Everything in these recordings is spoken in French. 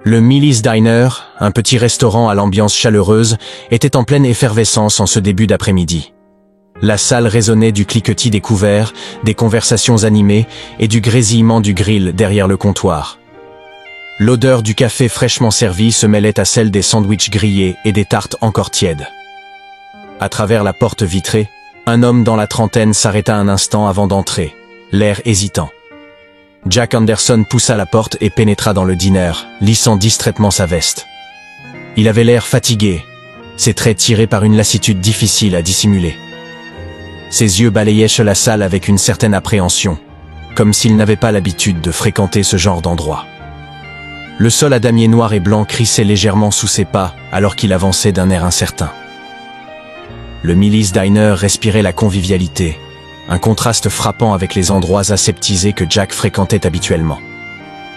Le Millie's Diner, un petit restaurant à l'ambiance chaleureuse, était en pleine effervescence en ce début d'après-midi. La salle résonnait du cliquetis des couverts, des conversations animées et du grésillement du grill derrière le comptoir. L'odeur du café fraîchement servi se mêlait à celle des sandwichs grillés et des tartes encore tièdes. À travers la porte vitrée, un homme dans la trentaine s'arrêta un instant avant d'entrer, l'air hésitant. Jack Anderson poussa la porte et pénétra dans le diner, lissant distraitement sa veste. Il avait l'air fatigué, ses traits tirés par une lassitude difficile à dissimuler. Ses yeux balayaient la salle avec une certaine appréhension, comme s'il n'avait pas l'habitude de fréquenter ce genre d'endroit. Le sol à damier noir et blanc crissait légèrement sous ses pas alors qu'il avançait d'un air incertain. Le Millie's Diner respirait la convivialité, un contraste frappant avec les endroits aseptisés que Jack fréquentait habituellement.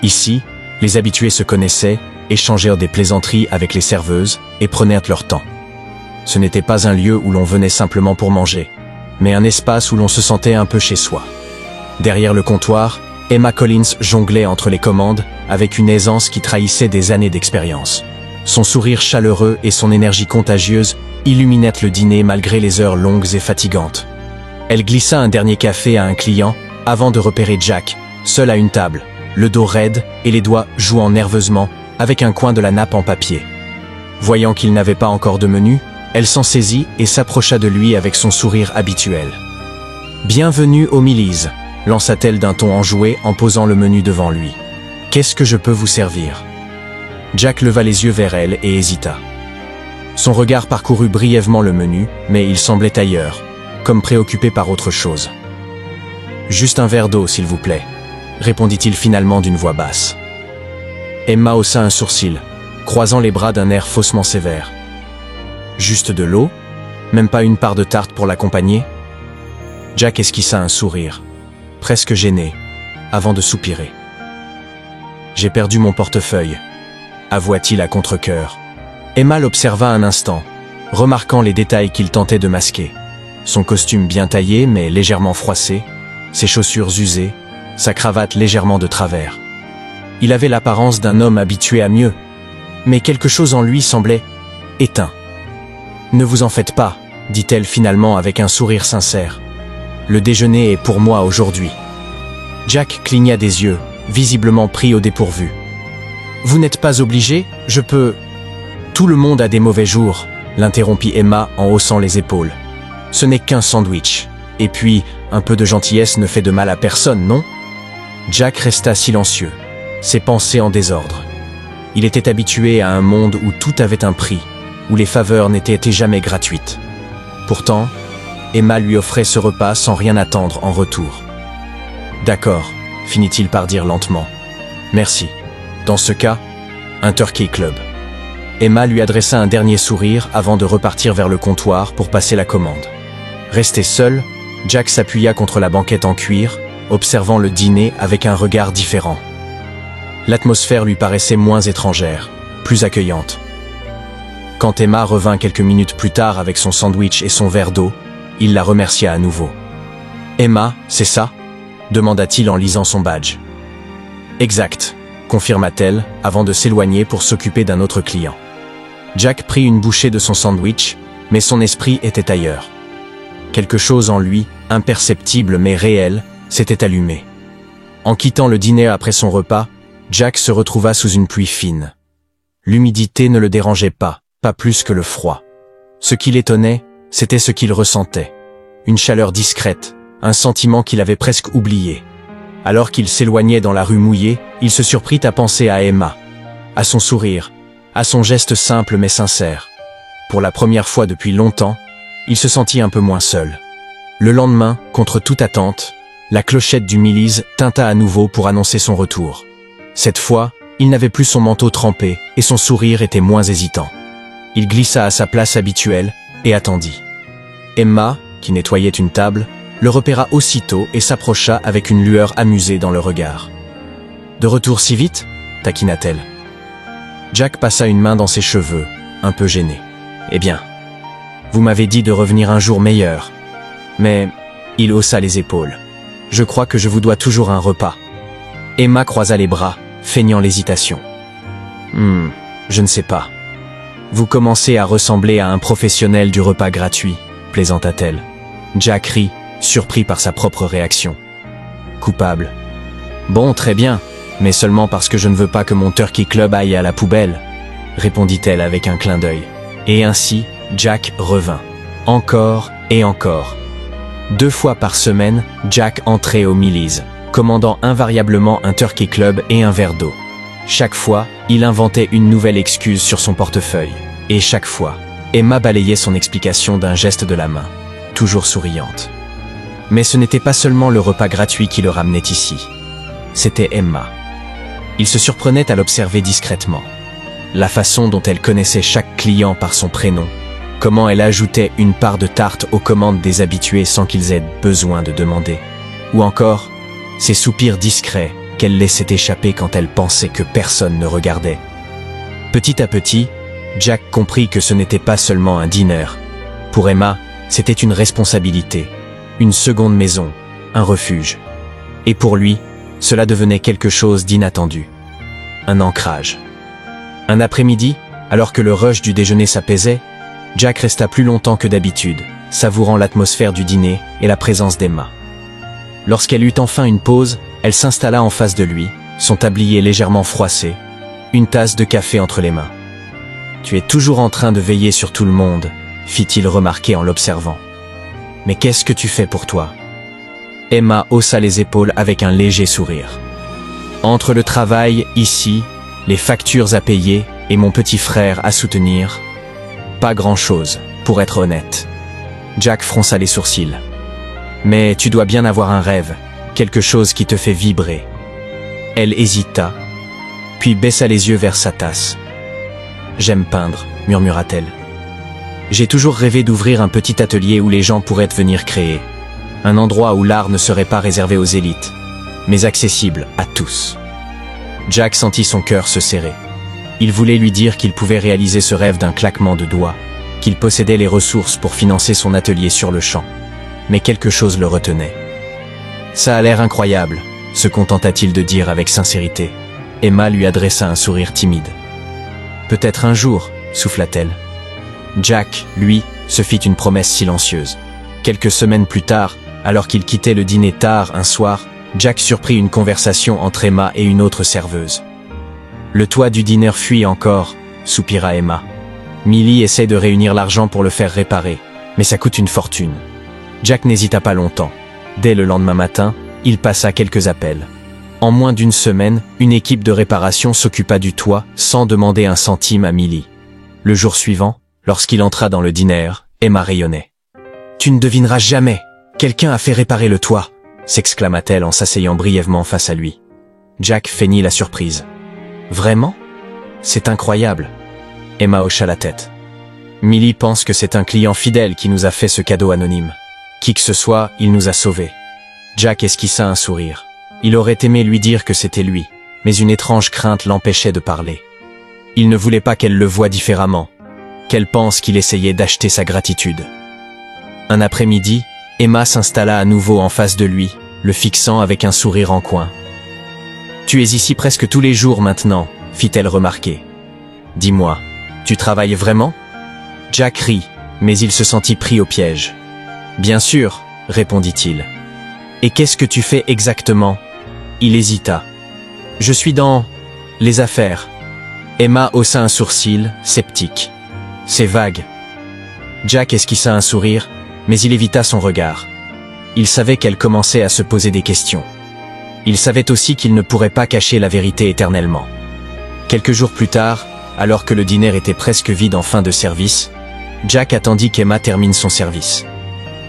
Ici, les habitués se connaissaient, échangèrent des plaisanteries avec les serveuses et prenaient leur temps. Ce n'était pas un lieu où l'on venait simplement pour manger, mais un espace où l'on se sentait un peu chez soi. Derrière le comptoir, Emma Collins jonglait entre les commandes avec une aisance qui trahissait des années d'expérience. Son sourire chaleureux et son énergie contagieuse illuminaient le dîner malgré les heures longues et fatigantes. Elle glissa un dernier café à un client avant de repérer Jack, seul à une table, le dos raide et les doigts jouant nerveusement avec un coin de la nappe en papier. Voyant qu'il n'avait pas encore de menu, elle s'en saisit et s'approcha de lui avec son sourire habituel. « Bienvenue au Millie's », lança-t-elle d'un ton enjoué en posant le menu devant lui. « Qu'est-ce que je peux vous servir ?» Jack leva les yeux vers elle et hésita. Son regard parcourut brièvement le menu, mais il semblait ailleurs, comme préoccupé par autre chose. « Juste un verre d'eau, s'il vous plaît », répondit-il finalement d'une voix basse. Emma haussa un sourcil, croisant les bras d'un air faussement sévère. « Juste de l'eau? Même pas une part de tarte pour l'accompagner ?» Jack esquissa un sourire, presque gêné, avant de soupirer. « J'ai perdu mon portefeuille », avoua-t-il à contre-cœur. Emma l'observa un instant, remarquant les détails qu'il tentait de masquer. Son costume bien taillé mais légèrement froissé, ses chaussures usées, sa cravate légèrement de travers. Il avait l'apparence d'un homme habitué à mieux, mais quelque chose en lui semblait éteint. « Ne vous en faites pas, » dit-elle finalement avec un sourire sincère. « Le déjeuner est pour moi aujourd'hui. » Jack cligna des yeux, visiblement pris au dépourvu. « Vous n'êtes pas obligé, je peux... » « Tout le monde a des mauvais jours, » l'interrompit Emma en haussant les épaules. « Ce n'est qu'un sandwich. Et puis, un peu de gentillesse ne fait de mal à personne, non ?» Jack resta silencieux, ses pensées en désordre. Il était habitué à un monde où tout avait un prix, où les faveurs n'étaient jamais gratuites. Pourtant, Emma lui offrait ce repas sans rien attendre en retour. « D'accord, » finit-il par dire lentement. « Merci. Dans ce cas, un Turkey Club. » Emma lui adressa un dernier sourire avant de repartir vers le comptoir pour passer la commande. Resté seul, Jack s'appuya contre la banquette en cuir, observant le dîner avec un regard différent. L'atmosphère lui paraissait moins étrangère, plus accueillante. Quand Emma revint quelques minutes plus tard avec son sandwich et son verre d'eau, il la remercia à nouveau. « Emma, c'est ça ?» demanda-t-il en lisant son badge. « Exact », confirma-t-elle avant de s'éloigner pour s'occuper d'un autre client. Jack prit une bouchée de son sandwich, mais son esprit était ailleurs. Quelque chose en lui, imperceptible mais réel, s'était allumé. En quittant le dîner après son repas, Jack se retrouva sous une pluie fine. L'humidité ne le dérangeait pas plus que le froid. Ce qui l'étonnait, c'était ce qu'il ressentait. Une chaleur discrète, un sentiment qu'il avait presque oublié. Alors qu'il s'éloignait dans la rue mouillée, il se surprit à penser à Emma, à son sourire, à son geste simple mais sincère. Pour la première fois depuis longtemps, il se sentit un peu moins seul. Le lendemain, contre toute attente, la clochette du Millie's tinta à nouveau pour annoncer son retour. Cette fois, il n'avait plus son manteau trempé et son sourire était moins hésitant. Il glissa à sa place habituelle et attendit. Emma, qui nettoyait une table, le repéra aussitôt et s'approcha avec une lueur amusée dans le regard. « De retour si vite ?» taquina-t-elle. Jack passa une main dans ses cheveux, un peu gêné. « Eh bien, vous m'avez dit de revenir un jour meilleur. » Mais il haussa les épaules. « Je crois que je vous dois toujours un repas. » Emma croisa les bras, feignant l'hésitation. Je ne sais pas. Vous commencez à ressembler à un professionnel du repas gratuit, plaisanta-t-elle. Jack rit, surpris par sa propre réaction. Coupable. Bon, très bien, mais seulement parce que je ne veux pas que mon Turkey Club aille à la poubelle, répondit-elle avec un clin d'œil. Et ainsi, Jack revint. Encore et encore. 2 fois par semaine, Jack entrait au Millie's, commandant invariablement un Turkey Club et un verre d'eau. Chaque fois, il inventait une nouvelle excuse sur son portefeuille. Et chaque fois, Emma balayait son explication d'un geste de la main, toujours souriante. Mais ce n'était pas seulement le repas gratuit qui le ramenait ici. C'était Emma. Il se surprenait à l'observer discrètement. La façon dont elle connaissait chaque client par son prénom, comment elle ajoutait une part de tarte aux commandes des habitués sans qu'ils aient besoin de demander. Ou encore, ses soupirs discrets qu'elle laissait échapper quand elle pensait que personne ne regardait. Petit à petit, Jack comprit que ce n'était pas seulement un dîner. Pour Emma, c'était une responsabilité, une seconde maison, un refuge. Et pour lui, cela devenait quelque chose d'inattendu. Un ancrage. Un après-midi, alors que le rush du déjeuner s'apaisait, Jack resta plus longtemps que d'habitude, savourant l'atmosphère du dîner et la présence d'Emma. Lorsqu'elle eut enfin une pause, elle s'installa en face de lui, son tablier légèrement froissé, une tasse de café entre les mains. « Tu es toujours en train de veiller sur tout le monde », fit-il remarquer en l'observant. « Mais qu'est-ce que tu fais pour toi ?» Emma haussa les épaules avec un léger sourire. « Entre le travail, ici, les factures à payer et mon petit frère à soutenir, pas grand-chose, pour être honnête. » Jack fronça les sourcils. « Mais tu dois bien avoir un rêve, quelque chose qui te fait vibrer. » Elle hésita, puis baissa les yeux vers sa tasse. « J'aime peindre, murmura-t-elle. J'ai toujours rêvé d'ouvrir un petit atelier où les gens pourraient venir créer. Un endroit où l'art ne serait pas réservé aux élites, mais accessible à tous. » Jack sentit son cœur se serrer. Il voulait lui dire qu'il pouvait réaliser ce rêve d'un claquement de doigts, qu'il possédait les ressources pour financer son atelier sur le champ. Mais quelque chose le retenait. « Ça a l'air incroyable », se contenta-t-il de dire avec sincérité. Emma lui adressa un sourire timide. « Peut-être un jour », souffla-t-elle. Jack, lui, se fit une promesse silencieuse. Quelques semaines plus tard, alors qu'il quittait le dîner tard un soir, Jack surprit une conversation entre Emma et une autre serveuse. « Le toit du dîner fuit encore », soupira Emma. « Millie essaie de réunir l'argent pour le faire réparer, mais ça coûte une fortune. » Jack n'hésita pas longtemps. Dès le lendemain matin, il passa quelques appels. En moins d'une semaine, une équipe de réparation s'occupa du toit sans demander un centime à Millie. Le jour suivant, lorsqu'il entra dans le dîner, Emma rayonnait. « Tu ne devineras jamais, quelqu'un a fait réparer le toit !» s'exclama-t-elle en s'asseyant brièvement face à lui. Jack feignit la surprise. « Vraiment ? C'est incroyable !» Emma hocha la tête. « Millie pense que c'est un client fidèle qui nous a fait ce cadeau anonyme. Qui que ce soit, il nous a sauvés. » Jack esquissa un sourire. Il aurait aimé lui dire que c'était lui, mais une étrange crainte l'empêchait de parler. Il ne voulait pas qu'elle le voie différemment, qu'elle pense qu'il essayait d'acheter sa gratitude. Un après-midi, Emma s'installa à nouveau en face de lui, le fixant avec un sourire en coin. « Tu es ici presque tous les jours maintenant », fit-elle remarquer. « Dis-moi, tu travailles vraiment ?» Jack rit, mais il se sentit pris au piège. « Bien sûr », répondit-il. « Et qu'est-ce que tu fais exactement ?» Il hésita. « Je suis dans les affaires. » Emma haussa un sourcil, sceptique. « C'est vague. » Jack esquissa un sourire, mais il évita son regard. Il savait qu'elle commençait à se poser des questions. Il savait aussi qu'il ne pourrait pas cacher la vérité éternellement. Quelques jours plus tard, alors que le dîner était presque vide en fin de service, Jack attendit qu'Emma termine son service.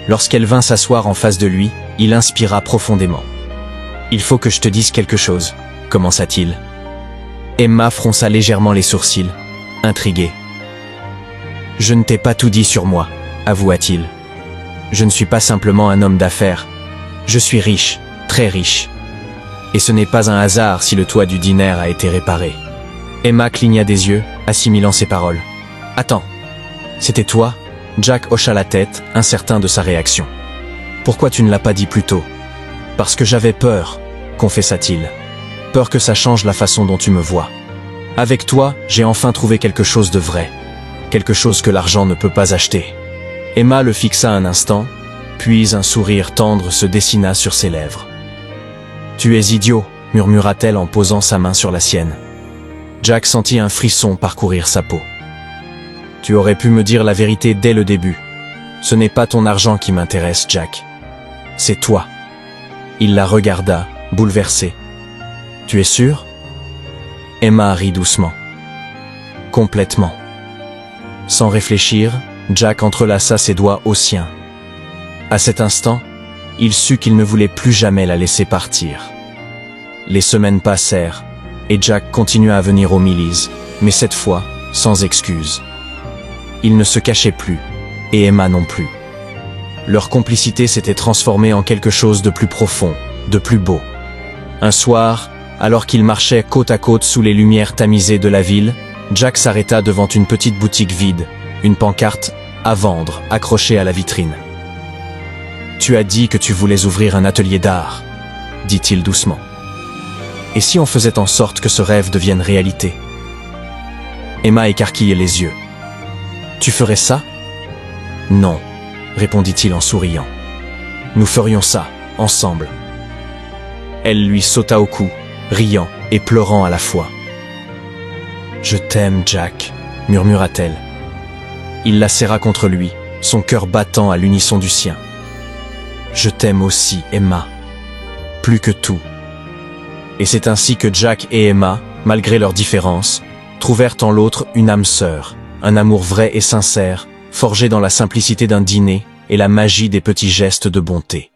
Lorsqu'elle vint s'asseoir en face de lui, il inspira profondément. « Il faut que je te dise quelque chose », commença-t-il. Emma fronça légèrement les sourcils, intriguée. « Je ne t'ai pas tout dit sur moi », avoua-t-il. « Je ne suis pas simplement un homme d'affaires. Je suis riche, très riche. Et ce n'est pas un hasard si le toit du dîner a été réparé. » Emma cligna des yeux, assimilant ses paroles. « Attends, c'était toi ?» Jack hocha la tête, incertain de sa réaction. « Pourquoi tu ne l'as pas dit plus tôt ?»« Parce que j'avais peur, confessa-t-il. Peur que ça change la façon dont tu me vois. » Avec toi, j'ai enfin trouvé quelque chose de vrai. Quelque chose que l'argent ne peut pas acheter. » Emma le fixa un instant, puis un sourire tendre se dessina sur ses lèvres. « Tu es idiot, » murmura-t-elle en posant sa main sur la sienne. Jack sentit un frisson parcourir sa peau. « Tu aurais pu me dire la vérité dès le début. Ce n'est pas ton argent qui m'intéresse, Jack. C'est toi. » Il la regarda, bouleversé. « Tu es sûr ?» Emma rit doucement. « Complètement. » Sans réfléchir, Jack entrelaça ses doigts aux siens. À cet instant, il sut qu'il ne voulait plus jamais la laisser partir. Les semaines passèrent, et Jack continua à venir aux Millies, mais cette fois, sans excuse. Il ne se cachait plus, et Emma non plus. Leur complicité s'était transformée en quelque chose de plus profond, de plus beau. Un soir, alors qu'ils marchaient côte à côte sous les lumières tamisées de la ville, Jack s'arrêta devant une petite boutique vide, une pancarte « À vendre » accrochée à la vitrine. « Tu as dit que tu voulais ouvrir un atelier d'art », dit-il doucement. « Et si on faisait en sorte que ce rêve devienne réalité ?» Emma écarquillait les yeux. « Tu ferais ça ?»« Non », répondit-il en souriant. « Nous ferions ça, ensemble. » Elle lui sauta au cou, riant et pleurant à la fois. « Je t'aime, Jack », murmura-t-elle. Il la serra contre lui, son cœur battant à l'unisson du sien. « Je t'aime aussi, Emma. Plus que tout. » Et c'est ainsi que Jack et Emma, malgré leurs différences, trouvèrent en l'autre une âme sœur, un amour vrai et sincère, forgé dans la simplicité d'un dîner et la magie des petits gestes de bonté.